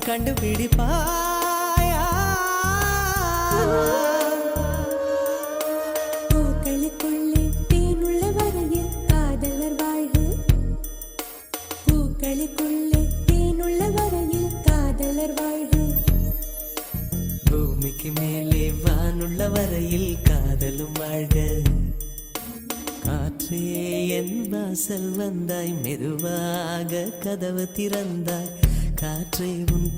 கண்டுபிடிப்பாயா? பூக்களுக்குள்ளே தேனுள்ள வரையில் காதலர் வாழ்வு. பூக்களுக்குள்ளே தேனுள்ள வரையில் காதலர் வாழ்வு. பூமிக்கு மேலே வானுள்ள வரையில் காதலும் வாழ்க. காற்றே என் வாசல் வந்தாய், மெதுவாக கதவு திறந்தாய். காற்றை உன்